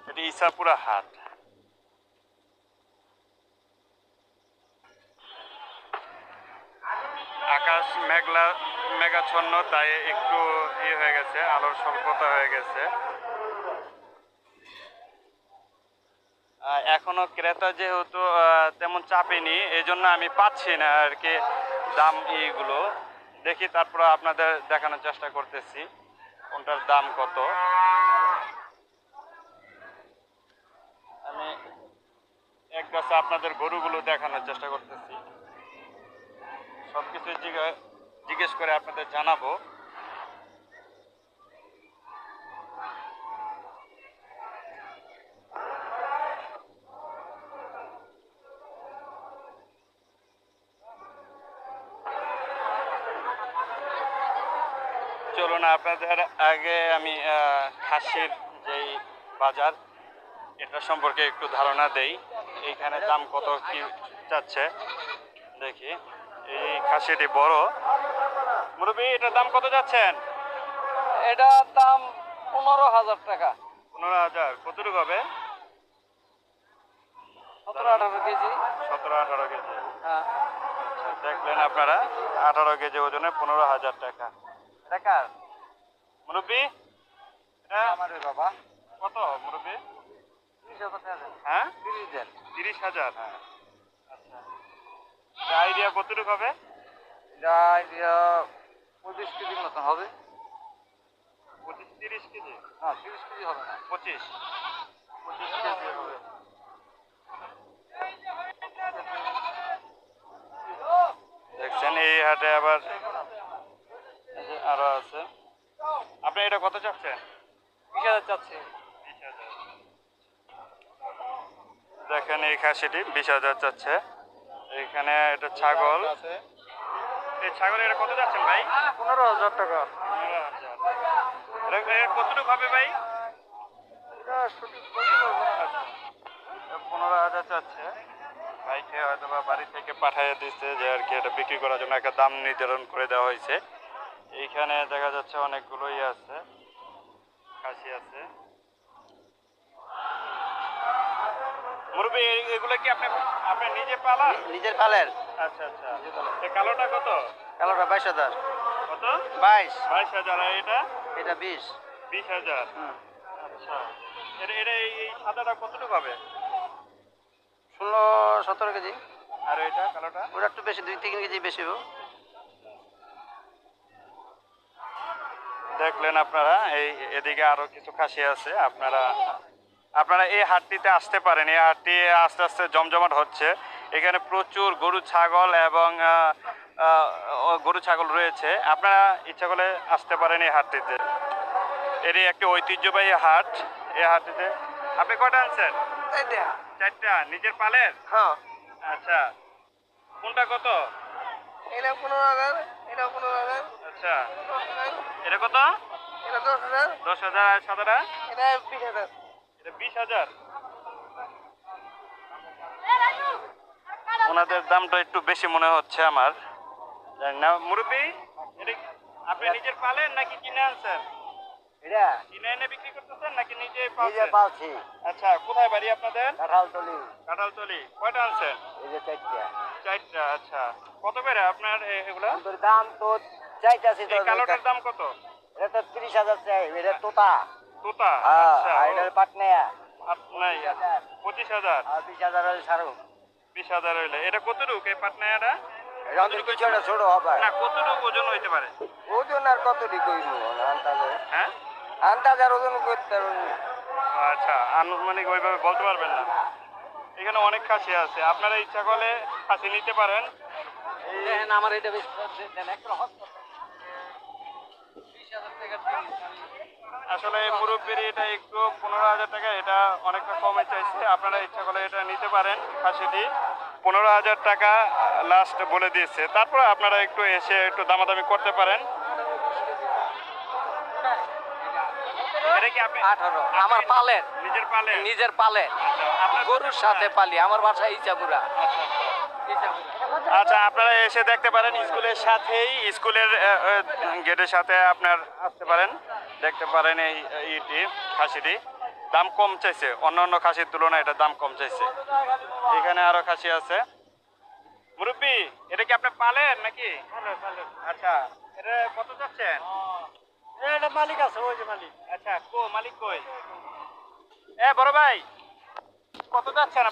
এটি ইসাপুরা হাট। আকাশ মেঘাচ্ছন্ন, তাই একটু হয়ে গেছে, আলোর স্বল্পতা হয়ে গেছে। এখনো ক্রেতা যেহেতু তেমন চাপেনি, এই জন্য আমি পাচ্ছি না আর কি দাম এইগুলো। দেখি তারপর আপনাদের দেখানোর চেষ্টা করতেছি কোনটার দাম কত। আমি এক গাছে আপনাদের গরুগুলো দেখানোর চেষ্টা করতেছি, সবকিছু জিজ্ঞেস করে আপনাদের জানাবো। চলুন আপনাদের আগে আমি খাসির যেই বাজার এটা সম্পর্কে একটু ধারণা দেই। এইখানে দাম কত কি যাচ্ছে দেখি। এই খাসিটি বড়। মুরব্বী, এটার দাম কত যাচ্ছেন? এটার দাম 15,000 টাকা। 15,000। কতটুকু হবে? 17-18 কেজি। 17-18 কেজি। হ্যাঁ, দেখলেন আপনারা, 18 কেজি ওজনে 15,000 টাকা। এটা কার মুরব্বী? এটা আমারই বাবা। কত মুরব্বী? 30,000 টাকা। হ্যাঁ, 30,000। 30,000। হ্যাঁ, আচ্ছা। আইডিয়া কতটুকু হবে? এটা 25 কেজির মতন হবে। 25-30 কেজি? না, 30 কেজি হবে না। 25 কেজি হবে। দেখছেন এই হাটে আবার এই যে আরো আছে। আপনি এটা কত চাচ্ছেন? 20,000 চাচ্ছে। 20,000। দেখেন এই খাসিটি 20,000 চাচ্ছে। এখানে এটা ছাগল। এই ছাগল এটা কত যাচ্ছেন ভাই? 15,000 টাকা। 15,000। এটা কতটুকু হবে ভাই? এটা সঠিক বলতে পারবো না। আচ্ছা, 15,000 চাচ্ছে। ভাইকে হয়তো বা বাড়ি থেকে পাঠিয়ে দিচ্ছে যে আর কি এটা বিক্রি করার জন্য একটা দাম নির্ধারণ করে দেওয়া হয়েছে। এইখানে দেখা যাচ্ছে অনেকগুলোই আছে, খাসি আছে। মুরব্বী, এগুলো কি আপনি আপনি নিজে পালান? নিজের পালের। আচ্ছা আচ্ছা। এই কালোটা কত? কালোটা 22,000। কত? 22। 22,000। আর এটা? এটা 20। 20,000। আচ্ছা। এটা এটা এই সাদাটা কতটুকু হবে? 16-17 কেজি। আর এটা কালোটা? ওটা একটু বেশি, 2-3 কেজি বেশি হবে। দেখলেন আপনারা, এই এদিকে আরো কিছু খাসি আছে। আপনারা আপনারা এই হাটটিতে আসতে পারেন। এই হাটটি আস্তে আস্তে জমজমাট হচ্ছে। এখানে প্রচুর গরু ছাগল এবং গরু ছাগল রয়েছে। আপনারা ইচ্ছা করলে আসতে পারেন এই হাটটিতে। এরই একটি ঐতিহ্যবাহী হাট। এই হাটটিতে আপনি কয়টা আনছেন? 4টা। নিজের পালের? হ্যাঁ। আচ্ছা। কোনটা কত? এটা 15,000। এটা 15,000। আচ্ছা। 10,000। এটা কত? এটা 10,000। 10,000। আর সাদাটা? এটা 20,000। এটা 20,000। ওনাদের দামটা একটু বেশি মনে হচ্ছে আমার, জানি না। মুরব্বী, এটা আপনি নিজের পালেন নাকি কিনে আনছেন? এটা কিনে এনে বিক্রি করতেছেন নাকি নিজে নিজে পালছেন? পালছি। আচ্ছা, কোথায় বাড়ি আপনাদের? কাঁঠালতলি। কাঁঠালতলি। কয়টা আনছেন? এই যে 4টা। 4টা। আচ্ছা, কত করে আপনার এগুলা? তোর দাম তো চাইতাছি তো। এই কালোটার দাম কত? এটা তো 30,000 চাই। এটা তোতা। তোতা? হ্যাঁ, আচ্ছা। আর এটার পাটনায়া। আপনার 25,000। আর 20,000 হলে ছাড়ো। 20,000 হইলে এটা কতটুকু এই পাটনায়াটা? এটা তো কিছুটা ছোট হবে। না, কতটুকু ওজন হইতে পারে? ওজন আর কত কইব আন্দাজে। হ্যাঁ, আন্দাজের ওজন করতে পারবো। আচ্ছা, আনুমানিক ওইভাবে বলতে পারবেন না। এখানে অনেক খাসি আছে, আপনারা ইচ্ছা করলে খাসি নিতে পারেন। দেখেন আমার এটা বেশ দেন একটা হত 20,000 টাকা দিন। আসলে মুরব্বির এটা একটু 15,000 টাকা, এটা অনেকটা কমে চাইছে। আপনারা ইচ্ছা করলে এটা নিতে পারেন। খাসিটি 15,000 টাকা লাস্ট বলে দিয়েছে। তারপরে আপনারা একটু এসে একটু দামাদামি করতে পারেন। এটা কি আপনি 18 আমার পালের। নিজের পালে? নিজের পালে। আপনার গরুর সাথে পালি। আমার বাসা ইচাপুরা। আচ্ছা, আপনারা এসে দেখতে পারেন স্কুলের সাথেই, স্কুলের গেটের সাথে আপনার আসতে পারেন, দেখতে পারেন এই ইটি খাসিটি। দাম কম চাইছে, অন্য অন্য খাসির তুলনায় এটা দাম কম চাইছে। এখানে আরো খাসি আছে। মুরব্বি, এটা কি আপনি পালেন নাকি? আচ্ছা, এটা কত চাচ্ছেন? এটা মালিক আছে, ওই যে মালিক। আচ্ছা, মালিক কই? বড় ভাই, কত যাচ্ছেন?